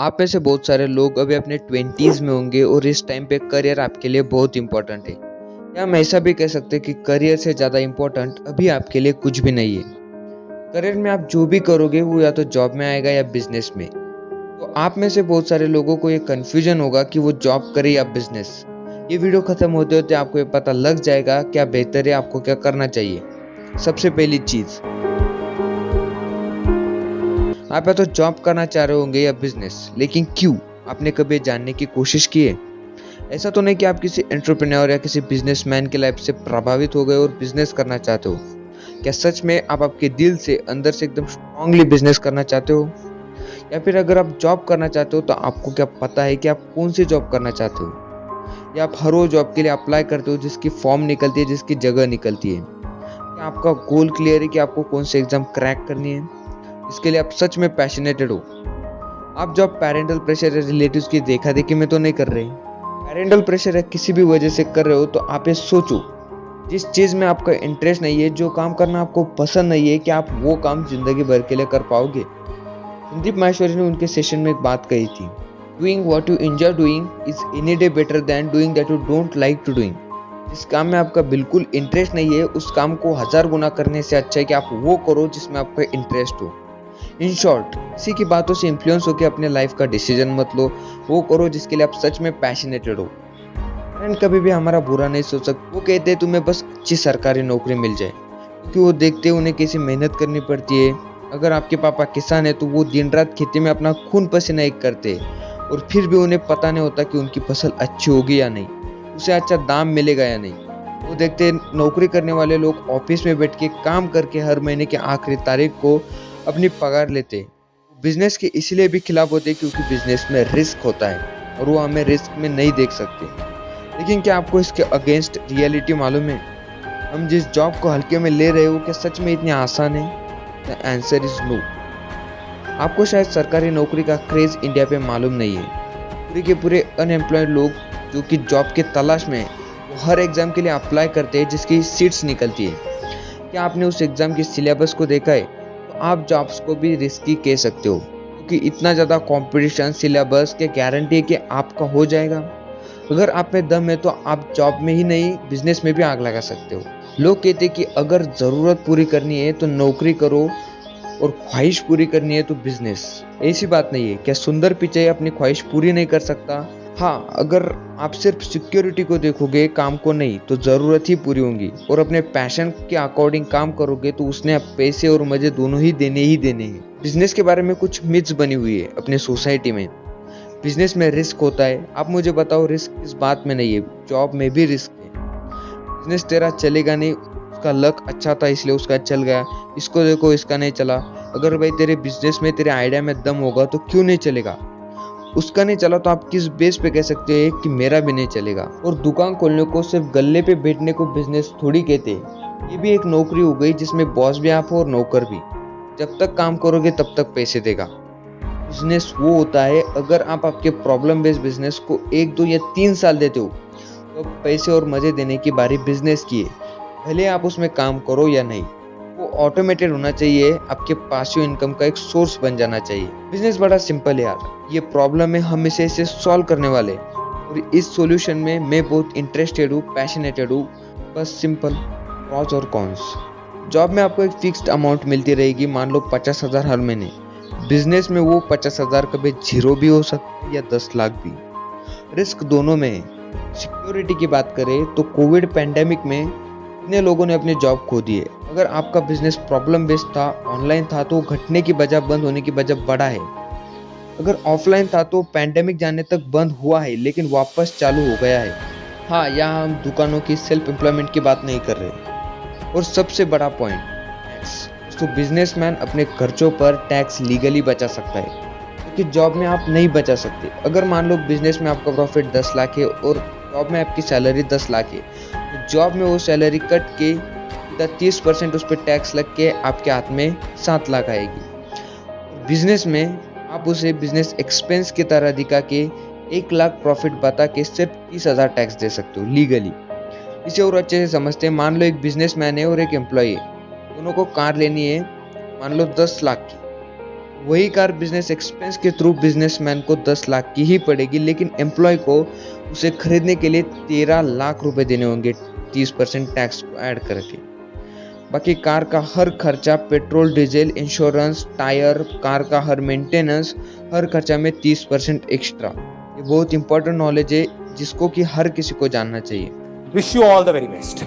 आप में से बहुत सारे लोग अभी अपने 20s में होंगे और इस टाइम पे करियर आपके लिए बहुत इंपॉर्टेंट है। या हम ऐसा भी कह सकते हैं कि करियर से ज़्यादा इंपॉर्टेंट अभी आपके लिए कुछ भी नहीं है। करियर में आप जो भी करोगे वो या तो जॉब में आएगा या बिजनेस में। तो आप में से बहुत सारे लोगों को ये कन्फ्यूजन होगा कि वो जॉब करे या बिजनेस। ये वीडियो खत्म होते होते आपको ये पता लग जाएगा क्या बेहतर है, आपको क्या करना चाहिए। सबसे पहली चीज़, आप या तो जॉब करना चाह रहे होंगे या बिजनेस, लेकिन क्यों? आपने कभी जानने की कोशिश की है? ऐसा तो नहीं कि आप किसी एंटरप्रेन्योर या किसी बिजनेसमैन की लाइफ से प्रभावित हो गए और बिजनेस करना चाहते हो। क्या सच में आप आपके दिल से अंदर से एकदम स्ट्रांगली बिजनेस करना चाहते हो? या फिर अगर आप जॉब करना चाहते हो तो आपको क्या पता है कि आप कौन सी जॉब करना चाहते हो? या आप हर वो जॉब के लिए अप्लाई करते हो जिसकी फॉर्म निकलती है, जिसकी जगह निकलती है? क्या आपका गोल क्लियर है कि आपको कौन सी एग्जाम क्रैक करनी है, इसके लिए आप सच में पैशनेटेड हो? आप जॉब पेरेंटल प्रेशर या रिलेटिव्स की देखा देखी में तो नहीं कर रहे। पेरेंटल प्रेशर या किसी भी वजह से कर रहे हो तो आप ये सोचो, जिस चीज में आपका इंटरेस्ट नहीं है, जो काम करना आपको पसंद नहीं है, कि आप वो काम जिंदगी भर के लिए कर पाओगे? संदीप माहेश्वरी ने उनके सेशन में एक बात कही थी, doing what you enjoy doing is any day better than doing that you don't like to doing. जिस काम में आपका बिल्कुल इंटरेस्ट नहीं है, उस काम को 1000 गुना करने से अच्छा है कि आप वो करो जिसमें आपका इंटरेस्ट हो। इन शॉर्ट, किसी की बातों से इन्फ्लुएंस होकर अपने लाइफ का डिसीजन मत लो, वो करो जिसके लिए आप सच में पैशनेटेड हो। फ्रेंड कभी भी हमारा बुरा नहीं सोच सकते। वो कहते हैं तुम्हें बस अच्छी सरकारी नौकरी मिल जाए, क्योंकि वो देखते हैं उन्हें कैसी मेहनत करनी पड़ती है। अगर आपके पापा किसान है तो वो दिन रात खेती में अपना खून पसीना एक करते हैं, और फिर भी उन्हें पता नहीं होता कि उनकी फसल अच्छी होगी या नहीं, उसे अच्छा दाम मिलेगा या नहीं। वो देखते हैं नौकरी करने वाले लोग ऑफिस में बैठ के काम करके हर महीने की आखिरी तारीख को अपनी पगार लेते। बिजनेस के इसलिए भी खिलाफ होते क्योंकि बिजनेस में रिस्क होता है और वो हमें रिस्क में नहीं देख सकते। लेकिन क्या आपको इसके अगेंस्ट रियलिटी मालूम है? हम जिस जॉब को हल्के में ले रहे हो क्या सच में इतनी आसान है? The answer is no. आपको शायद सरकारी नौकरी का क्रेज इंडिया पे मालूम नहीं है। पूरे के पूरे अनएम्प्लॉयड लोग जो कि जॉब के तलाश में है, वो हर एग्जाम के लिए अप्लाई करते हैं जिसकी सीट्स निकलती है। क्या आपने उस एग्जाम के सिलेबस को देखा है? तो आप जॉब्स को भी रिस्की कह सकते हो, क्योंकि इतना ज़्यादा कंपटीशन, सिलेबस क्या गारंटी है कि आपका हो जाएगा? अगर आप में दम है तो आप जॉब में ही नहीं, बिजनेस में भी आग लगा सकते हो। लोग कहते हैं कि अगर ज़रूरत पूरी करनी है तो नौकरी करो और ख्वाहिश पूरी करनी है तो बिजनेस। ऐसी बात नहीं है। क्या सुंदर पिचाई अपनी ख्वाहिश पूरी नहीं कर सकता? हाँ, अगर आप सिर्फ सिक्योरिटी को देखोगे, काम को नहीं, तो ज़रूरत ही पूरी होंगी। और अपने पैशन के अकॉर्डिंग काम करोगे तो उसने आप पैसे और मज़े दोनों ही देने हैं। बिजनेस के बारे में कुछ मिथ्स बनी हुई है अपने सोसाइटी में। बिजनेस में रिस्क होता है। आप मुझे बताओ, रिस्क इस बात में नहीं है, जॉब में भी रिस्क है। बिजनेस तेरा चलेगा नहीं, उसका लक अच्छा था इसलिए उसका चल गया, इसको देखो इसका नहीं चला। अगर भाई तेरे बिजनेस में, तेरे आइडिया में दम होगा तो क्यों नहीं चलेगा? उसका नहीं चला तो आप किस बेस पे कह सकते हैं कि मेरा भी नहीं चलेगा? और दुकान खोलने को सिर्फ गल्ले पे बैठने को बिजनेस थोड़ी कहते हैं। ये भी एक नौकरी हो गई जिसमें बॉस भी आप हो और नौकर भी। जब तक काम करोगे तब तक पैसे देगा। बिजनेस वो होता है, अगर आप आपके प्रॉब्लम बेस्ड बिजनेस को 1, 2 या 3 साल देते हो तो पैसे और मजे देने की बारी बिजनेस की है, भले आप उसमें काम करो या नहीं। वो ऑटोमेटेड होना चाहिए, आपके पासिव इनकम का एक सोर्स बन जाना चाहिए। बिजनेस बड़ा सिंपल है यार, ये प्रॉब्लम है, हम इसे सॉल्व करने वाले, और इस सॉल्यूशन में मैं बहुत इंटरेस्टेड हूँ, पैशनेटेड हूँ। बस सिंपल प्रॉस और कॉन्स। जॉब में आपको एक फिक्स्ड अमाउंट मिलती रहेगी, मान लो 50,000 हर महीने। बिजनेस में वो 50,000 कभी 0 भी हो सकती है या 10 लाख भी। रिस्क दोनों में है। सिक्योरिटी की बात करें तो कोविड पैंडेमिक में कितने लोगों ने अपनी जॉब खो दी है। अगर आपका बिजनेस प्रॉब्लम बेस्ड था, ऑनलाइन था, तो घटने की बजाय, बंद होने की बजाय बढ़ा है। अगर ऑफलाइन था तो पैंडेमिक जाने तक बंद हुआ है लेकिन वापस चालू हो गया है। हाँ, यहाँ हम दुकानों की सेल्फ एम्प्लॉयमेंट की बात नहीं कर रहे। और सबसे बड़ा पॉइंट, टैक्स। तो बिजनेसमैन अपने खर्चों पर टैक्स लीगली बचा सकता है, क्योंकि जॉब में आप नहीं बचा सकते। अगर मान लो बिजनेस में आपका प्रॉफिट 10 लाख है और जॉब में आपकी सैलरी 10 लाख है, तो जॉब में वो सैलरी कट के 30% उस पर टैक्स लग के आपके हाथ में 7 लाख आएगी। बिजनेस में आप उसे बिजनेस एक्सपेंस की तरह दिखा के 1 लाख प्रॉफिट बता के सिर्फ 30,000 टैक्स दे सकते हो लीगली। इसे और अच्छे से समझते हैं। मान लो एक बिजनेसमैन है और एक एम्प्लॉय है, दोनों को कार लेनी है, मान लो 10 लाख की। वही कार बिजनेस एक्सपेंस के थ्रू बिजनेसमैन को 10 लाख की ही पड़ेगी, लेकिन एम्प्लॉय को उसे खरीदने के लिए 13 लाख रुपए देने होंगे 30% टैक्स को ऐड करके। बाकी कार का हर खर्चा, petrol, diesel, insurance, tyre, car का हर मेंटेनेंस, हर खर्चा में 30% एक्स्ट्रा। ये बहुत इंपॉर्टेंट नॉलेज है जिसको कि हर किसी को जानना चाहिए। Wish you all the very best.